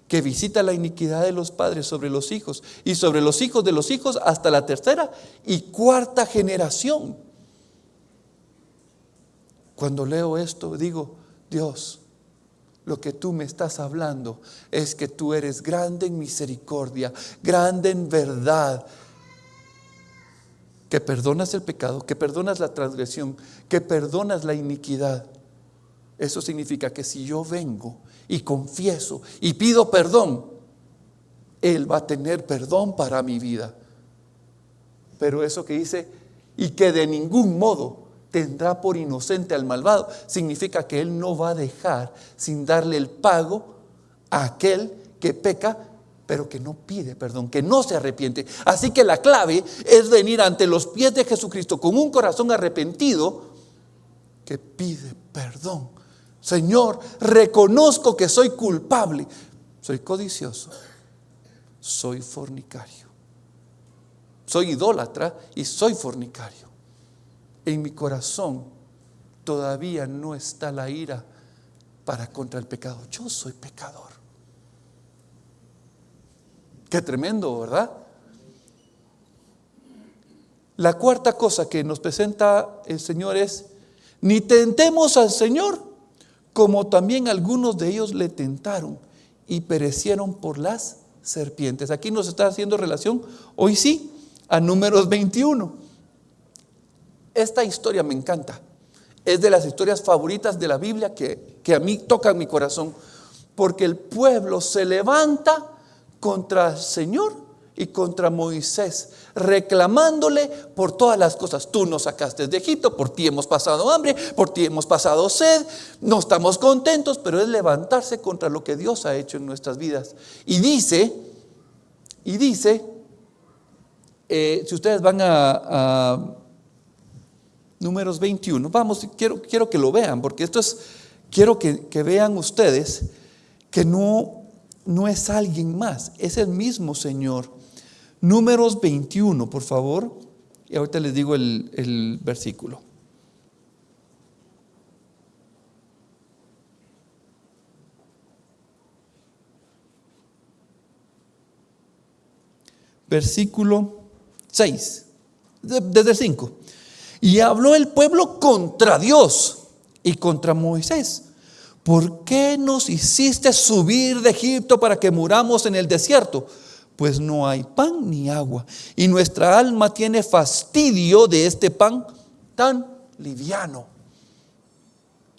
Speaker 1: que visita la iniquidad de los padres sobre los hijos y sobre los hijos de los hijos hasta la tercera y cuarta generación. Cuando leo esto digo, Dios, lo que tú me estás hablando es que tú eres grande en misericordia, grande en verdad, que perdonas el pecado, que perdonas la transgresión, que perdonas la iniquidad. Eso significa que si yo vengo y confieso y pido perdón, Él va a tener perdón para mi vida. Pero eso que dice, y que de ningún modo tendrá por inocente al malvado, significa que Él no va a dejar sin darle el pago a aquel que peca, pero que no pide perdón, que no se arrepiente. Así que la clave es venir ante los pies de Jesucristo con un corazón arrepentido que pide perdón. Señor, reconozco que soy culpable, soy codicioso, soy fornicario, soy idólatra y soy fornicario. En mi corazón todavía no está la ira para contra el pecado. Yo soy pecador. Qué tremendo, ¿verdad? La cuarta cosa que nos presenta el Señor es, ni tentemos al Señor, como también algunos de ellos le tentaron y perecieron por las serpientes. Aquí nos está haciendo relación, hoy sí, a Números 21. Esta historia me encanta. Es de las historias favoritas de la Biblia que a mí tocan mi corazón. Porque el pueblo se levanta contra el Señor y contra Moisés, reclamándole por todas las cosas. Tú nos sacaste de Egipto, por ti hemos pasado hambre, por ti hemos pasado sed, no estamos contentos, pero es levantarse contra lo que Dios ha hecho en nuestras vidas. Y dice, si ustedes van a Números 21, vamos, quiero que lo vean, porque esto es, quiero que vean ustedes que no es alguien más, es el mismo Señor. Números 21, por favor, y ahorita les digo el versículo. Versículo 6.
Speaker 2: Desde el 5. Y habló el pueblo contra Dios y contra Moisés. ¿Por qué nos hiciste subir de Egipto para que muramos en el desierto? Pues no hay pan ni agua, y nuestra alma tiene fastidio de este pan tan liviano.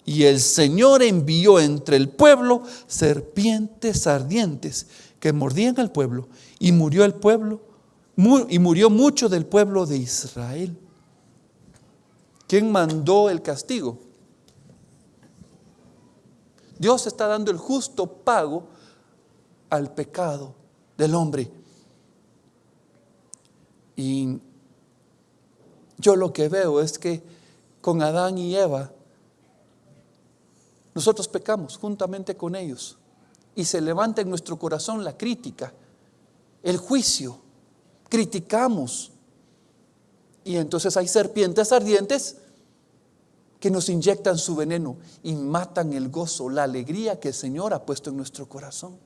Speaker 2: Y el Señor envió entre el pueblo serpientes ardientes que mordían al pueblo, y murió el pueblo, y murió mucho del pueblo de Israel. ¿Quién mandó el castigo? Dios está dando el justo pago al pecado del hombre. Y yo lo que veo es que con Adán y Eva nosotros pecamos juntamente con ellos, y se levanta en nuestro corazón la crítica, el juicio. Criticamos, y entonces hay serpientes ardientes que nos inyectan su veneno y matan el gozo, la alegría que el Señor ha puesto en nuestro corazón.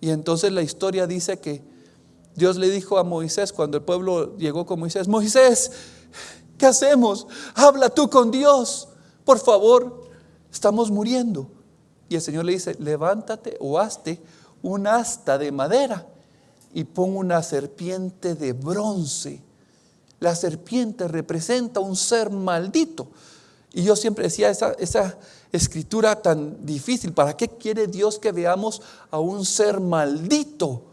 Speaker 2: Y entonces la historia dice que Dios le dijo a Moisés, cuando el pueblo llegó con Moisés: Moisés, ¿qué hacemos? Habla tú con Dios, por favor, estamos muriendo. Y el Señor le dice: levántate o hazte un asta de madera y pon una serpiente de bronce. La serpiente representa un ser maldito. Y yo siempre decía esa escritura tan difícil. ¿Para qué quiere Dios que veamos a un ser maldito?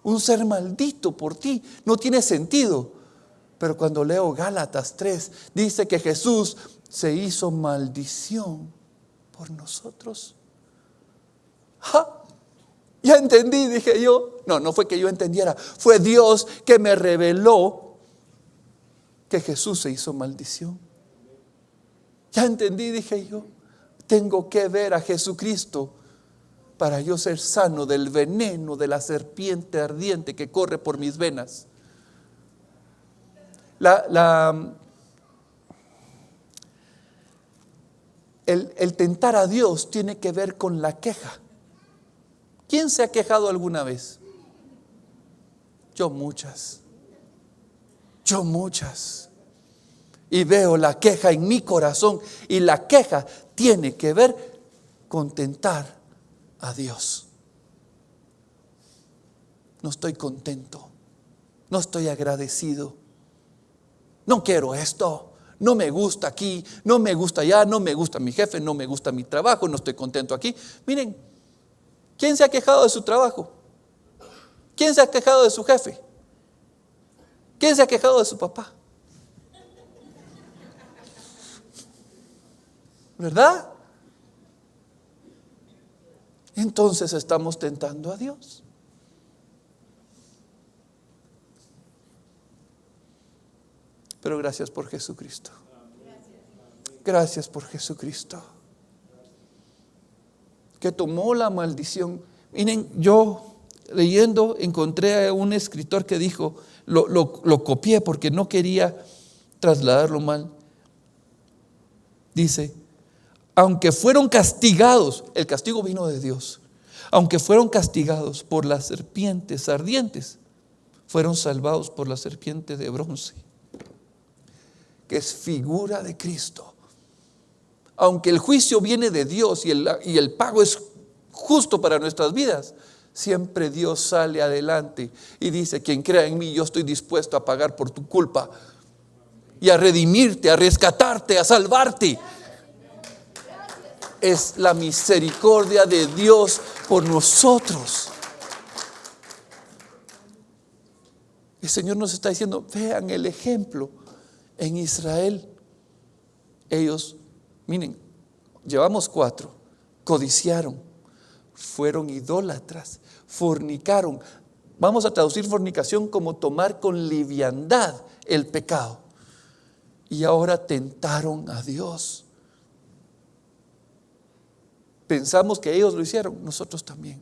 Speaker 2: Un ser maldito por ti. No tiene sentido. Pero cuando leo Gálatas 3, dice que Jesús se hizo maldición por nosotros. ¡Ja! Ya entendí, dije yo. No fue que yo entendiera. Fue Dios que me reveló que Jesús se hizo maldición. Ya entendí, dije yo. Tengo que ver a Jesucristo para yo ser sano del veneno de la serpiente ardiente que corre por mis venas. El tentar a Dios tiene que ver con la queja. ¿Quién se ha quejado alguna vez? Yo muchas. Y veo la queja en mi corazón, y la queja tiene que ver con tentar a Dios. No estoy contento, no estoy agradecido, no quiero esto, no me gusta aquí, no me gusta allá, no me gusta mi jefe, no me gusta mi trabajo, no estoy contento aquí. Miren, ¿quién se ha quejado de su trabajo? ¿Quién se ha quejado de su jefe? ¿Quién se ha quejado de su papá? ¿Verdad? Entonces estamos tentando a Dios. Pero gracias por Jesucristo. Gracias por Jesucristo, que tomó la maldición. Miren, yo leyendo encontré a un escritor que dijo, lo copié porque no quería trasladarlo mal. Dice: aunque fueron castigados, el castigo vino de Dios, aunque fueron castigados por las serpientes ardientes, fueron salvados por la serpiente de bronce, que es figura de Cristo. Aunque el juicio viene de Dios y el pago es justo para nuestras vidas, siempre Dios sale adelante y dice: quien crea en mí, yo estoy dispuesto a pagar por tu culpa y a redimirte, a rescatarte, a salvarte. Es la misericordia de Dios por nosotros. El Señor nos está diciendo: vean el ejemplo en Israel. Ellos, miren, llevamos 4, codiciaron, fueron idólatras, fornicaron. Vamos a traducir fornicación como tomar con liviandad el pecado. Y ahora tentaron a Dios. Pensamos que ellos lo hicieron, nosotros también.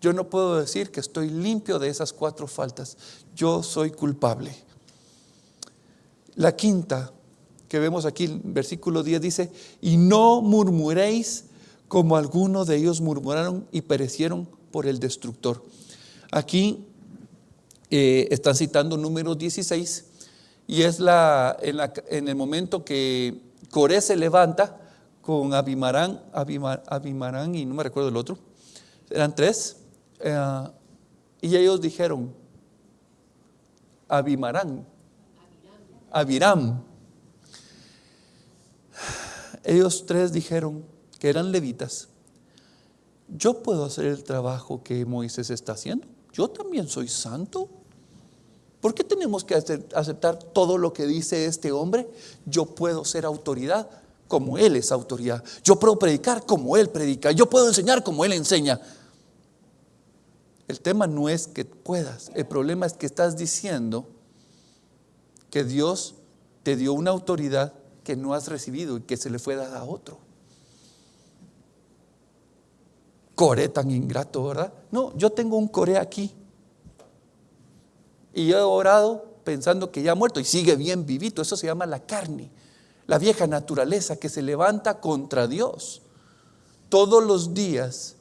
Speaker 2: Yo no puedo decir que estoy limpio de esas 4 faltas. Yo soy culpable. La quinta que vemos aquí, en versículo 10 dice: y no murmuréis como algunos de ellos murmuraron y perecieron por el destructor. Aquí Están citando Números 16 y es en el momento que Coré se levanta con Abimarán y no me recuerdo el otro, eran tres, y ellos dijeron, Abiram, ellos tres dijeron que eran levitas, yo puedo hacer el trabajo que Moisés está haciendo, yo también soy santo. ¿Por qué tenemos que aceptar todo lo que dice este hombre? Yo puedo ser autoridad como él es autoridad. Yo puedo predicar como él predica. Yo puedo enseñar como él enseña. El tema no es que puedas. El problema es que estás diciendo que Dios te dio una autoridad que no has recibido y que se le fue dada a otro. Coré tan ingrato, ¿verdad? No, yo tengo un Coré aquí. Y yo he orado pensando que ya ha muerto y sigue bien vivito. Eso se llama la carne, la vieja naturaleza que se levanta contra Dios. Todos los días,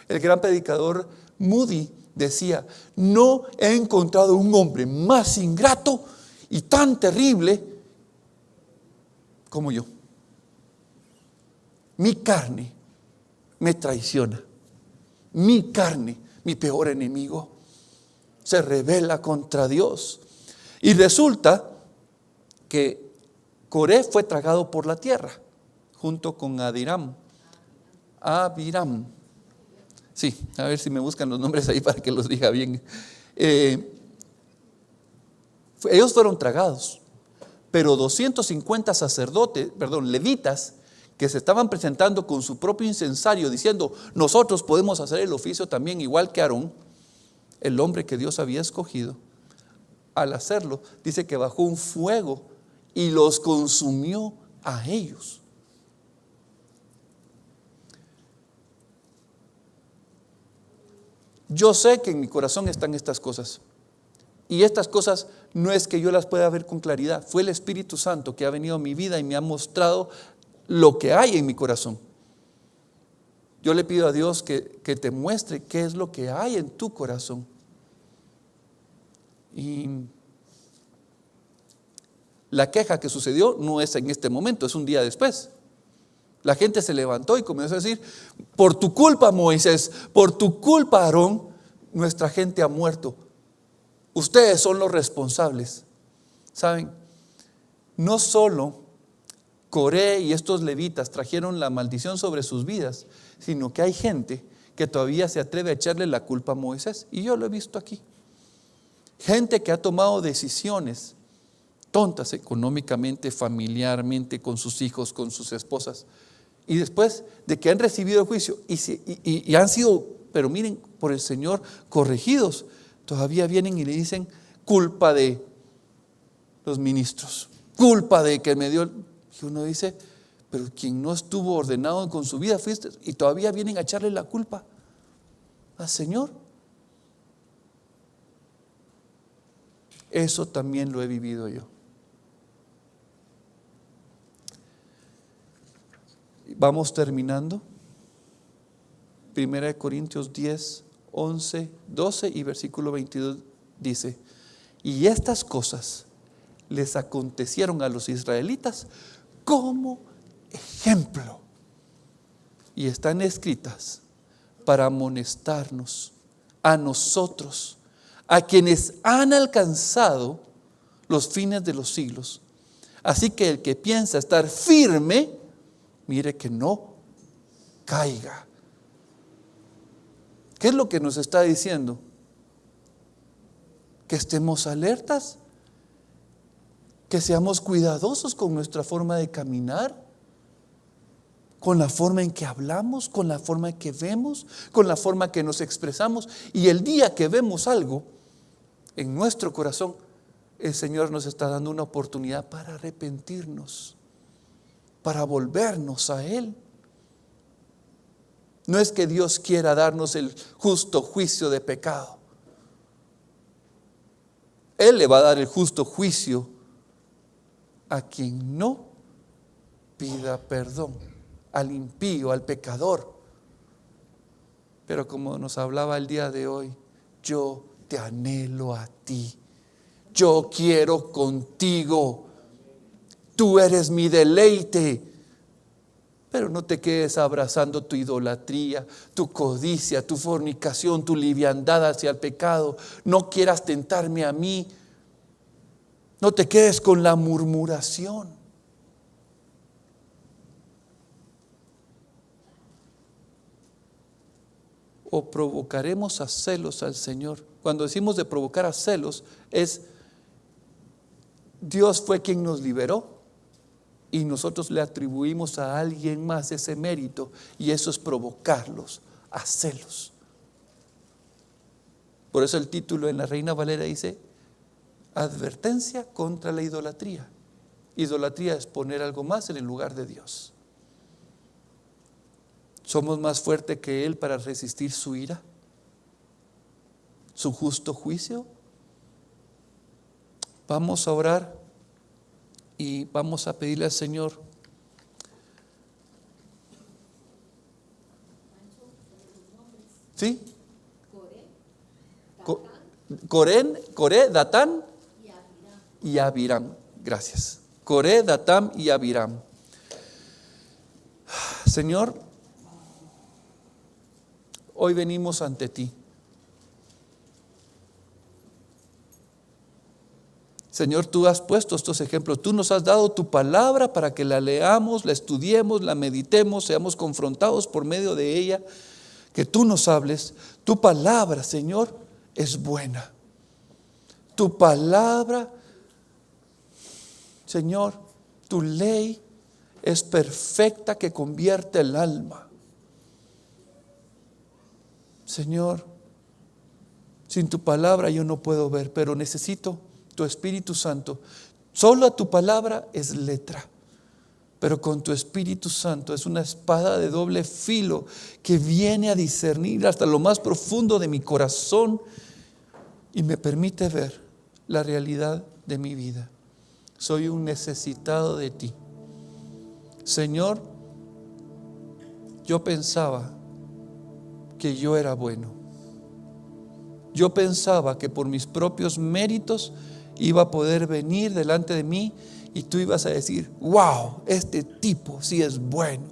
Speaker 2: el gran predicador Moody decía, no he encontrado un hombre más ingrato y tan terrible como yo. Mi carne me traiciona. Mi carne, mi peor enemigo, se rebela contra Dios. Y resulta que Coré fue tragado por la tierra junto con Abiram. Sí, a ver si me buscan los nombres ahí para que los diga bien. Ellos fueron tragados, pero 250 levitas, que se estaban presentando con su propio incensario diciendo, nosotros podemos hacer el oficio también igual que Aarón, el hombre que Dios había escogido. Al hacerlo, dice que bajó un fuego y los consumió a ellos. Yo sé que en mi corazón están estas cosas. Y estas cosas no es que yo las pueda ver con claridad. Fue el Espíritu Santo que ha venido a mi vida y me ha mostrado lo que hay en mi corazón. Yo le pido a Dios que te muestre qué es lo que hay en tu corazón. Y la queja que sucedió no es en este momento, es un día después. La gente se levantó y comenzó a decir, por tu culpa, Moisés, por tu culpa, Aarón, nuestra gente ha muerto. Ustedes son los responsables. ¿Saben? No solo Coré y estos levitas trajeron la maldición sobre sus vidas, sino que hay gente que todavía se atreve a echarle la culpa a Moisés. Y yo lo he visto aquí. Gente que ha tomado decisiones tontas económicamente, familiarmente, con sus hijos, con sus esposas. Y después de que han recibido el juicio y han sido, pero miren, por el Señor corregidos, todavía vienen y le dicen culpa de los ministros, culpa de que me dio. Y uno dice, pero quien no estuvo ordenado con su vida fuiste, y todavía vienen a echarle la culpa al Señor. Eso también lo he vivido yo. Vamos terminando. 1 Corintios 10, 11, 12 y versículo 22 dice, y estas cosas les acontecieron a los israelitas como ejemplo y están escritas para amonestarnos a nosotros, a quienes han alcanzado los fines de los siglos. Así que el que piensa estar firme, mire que no caiga. ¿Qué es lo que nos está diciendo? Que estemos alertas, que seamos cuidadosos con nuestra forma de caminar, con la forma en que hablamos, con la forma en que vemos, con la forma en que nos expresamos. Y el día que vemos algo en nuestro corazón, el Señor nos está dando una oportunidad para arrepentirnos, para volvernos a Él. No es que Dios quiera darnos el justo juicio de pecado. Él le va a dar el justo juicio a quien no pida perdón, al impío, al pecador. Pero como nos hablaba el día de hoy, yo te anhelo a ti. Yo quiero contigo. Tú eres mi deleite. Pero no te quedes abrazando tu idolatría, tu codicia, tu fornicación, tu liviandad hacia el pecado. No quieras tentarme a mí. No te quedes con la murmuración. O provocaremos a celos al Señor. Cuando decimos de provocar a celos, es Dios fue quien nos liberó y nosotros le atribuimos a alguien más ese mérito, y eso es provocarlos a celos. Por eso el título en la Reina Valera dice: advertencia contra la idolatría. Idolatría es poner algo más en el lugar de Dios. ¿Somos más fuertes que Él para resistir su ira, su justo juicio? Vamos a orar y vamos a pedirle al Señor. ¿Sí? Coré, Datán y Abiram. Gracias. Coré, Datán y Abiram. Señor, hoy venimos ante ti. Señor, tú has puesto estos ejemplos. Tú nos has dado tu palabra para que la leamos, la estudiemos, la meditemos, seamos confrontados por medio de ella. Que tú nos hables. Tu palabra, Señor, es buena. Tu palabra, Señor, tu ley es perfecta, que convierte el alma. Señor, sin tu palabra yo no puedo ver, pero necesito tu Espíritu Santo. Solo tu palabra es letra, pero con tu Espíritu Santo es una espada de doble filo que viene a discernir hasta lo más profundo de mi corazón y me permite ver la realidad de mi vida. Soy un necesitado de ti. Señor, yo pensaba que yo era bueno. Yo pensaba que por mis propios méritos iba a poder venir delante de mí y tú ibas a decir: wow, este tipo sí es bueno.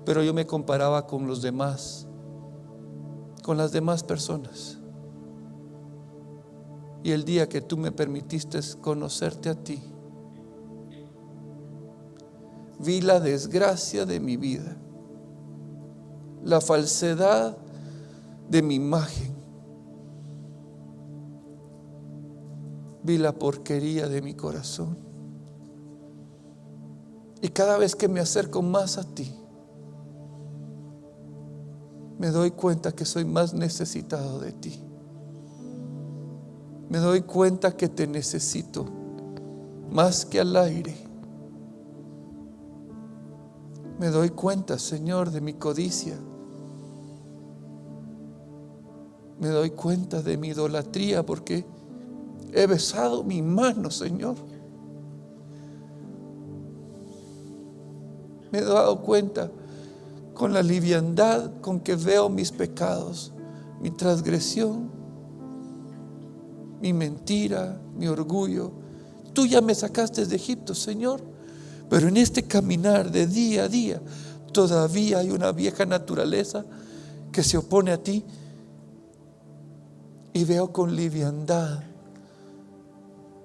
Speaker 2: Pero yo me comparaba con los demás, con las demás personas. Y el día que tú me permitiste conocerte a ti, vi la desgracia de mi vida, la falsedad de mi imagen, vi la porquería de mi corazón. Y cada vez que me acerco más a ti, me doy cuenta que soy más necesitado de ti. Me doy cuenta que te necesito más que al aire. Me doy cuenta, Señor, de mi codicia. Me doy cuenta de mi idolatría porque he besado mi mano, Señor. Me he dado cuenta con la liviandad con que veo mis pecados, mi transgresión, mi mentira, mi orgullo. Tú ya me sacaste de Egipto, Señor, pero en este caminar de día a día todavía hay una vieja naturaleza que se opone a ti y veo con liviandad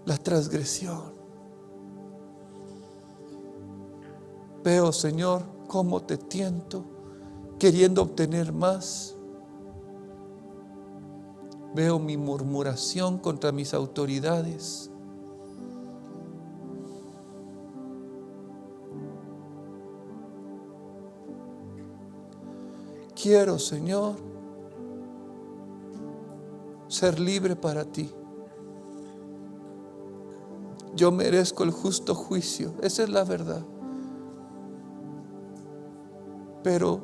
Speaker 2: la transgresión. Veo, Señor, cómo te tiento queriendo obtener más. Veo mi murmuración contra mis autoridades. Quiero, Señor, ser libre para ti. Yo merezco el justo juicio, esa es la verdad. Pero,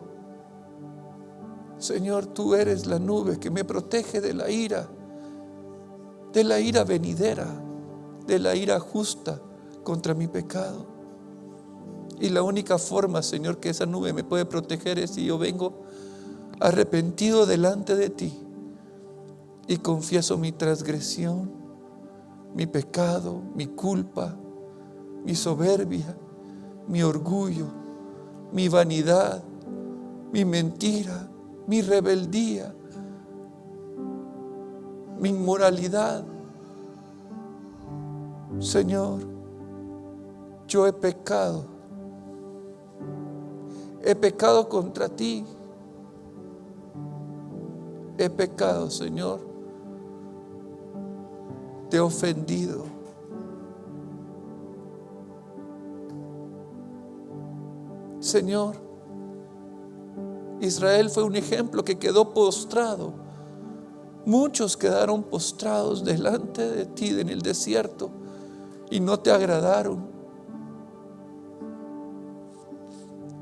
Speaker 2: Señor, tú eres la nube que me protege de la ira venidera, de la ira justa contra mi pecado. Y la única forma, Señor, que esa nube me puede proteger es si yo vengo arrepentido delante de ti, y confieso mi transgresión, mi pecado, mi culpa, mi soberbia, mi orgullo, mi vanidad, mi mentira, mi rebeldía, mi inmoralidad. Señor, yo he pecado contra ti. He pecado, Señor. Te he ofendido. Señor, Israel fue un ejemplo que quedó postrado. Muchos quedaron postrados delante de ti en el desierto y no te agradaron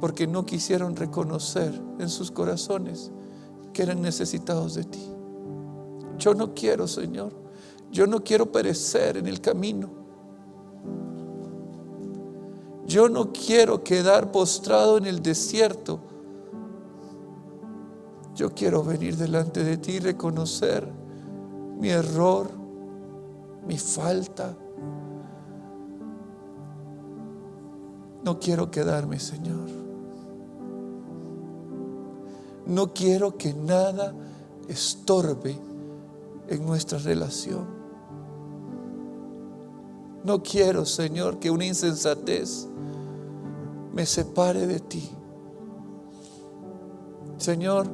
Speaker 2: porque no quisieron reconocer en sus corazones que eran necesitados de ti. Yo no quiero, Señor, yo no quiero perecer en el camino. Yo no quiero quedar postrado en el desierto. Yo quiero venir delante de ti y reconocer mi error, mi falta. No quiero quedarme, Señor. No quiero que nada estorbe en nuestra relación. No quiero, Señor, que una insensatez me separe de ti. Señor,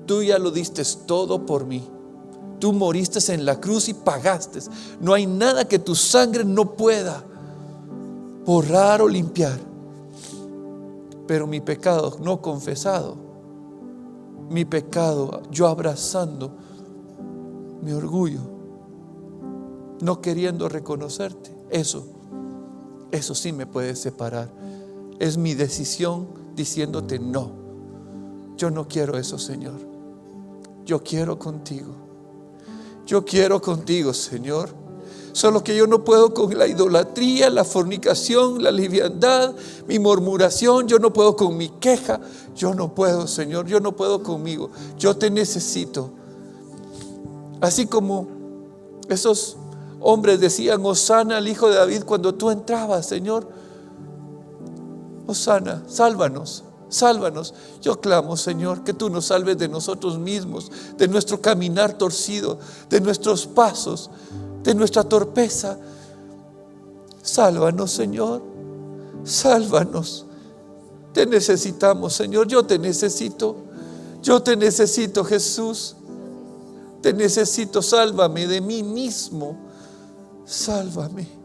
Speaker 2: tú ya lo diste todo por mí. Tú moriste en la cruz y pagaste. No hay nada que tu sangre no pueda borrar o limpiar. Pero mi pecado no confesado, mi pecado yo abrazando mi orgullo, no queriendo reconocerte, eso sí me puede separar. Es mi decisión diciéndote no. Yo no quiero eso, Señor. Yo quiero contigo. Yo quiero contigo, Señor. Solo que yo no puedo con la idolatría, la fornicación, la liviandad, mi murmuración. Yo no puedo con mi queja. Yo no puedo, Señor. Yo no puedo conmigo. Yo te necesito. Así como esos hombres decían: Hosana al Hijo de David, cuando tú entrabas, Señor. Hosana, sálvanos, sálvanos. Yo clamo, Señor, que tú nos salves de nosotros mismos, de nuestro caminar torcido, de nuestros pasos, de nuestra torpeza. Sálvanos, Señor, sálvanos. Te necesitamos, Señor. Yo te necesito, Jesús. Te necesito, sálvame de mí mismo. Sálvame.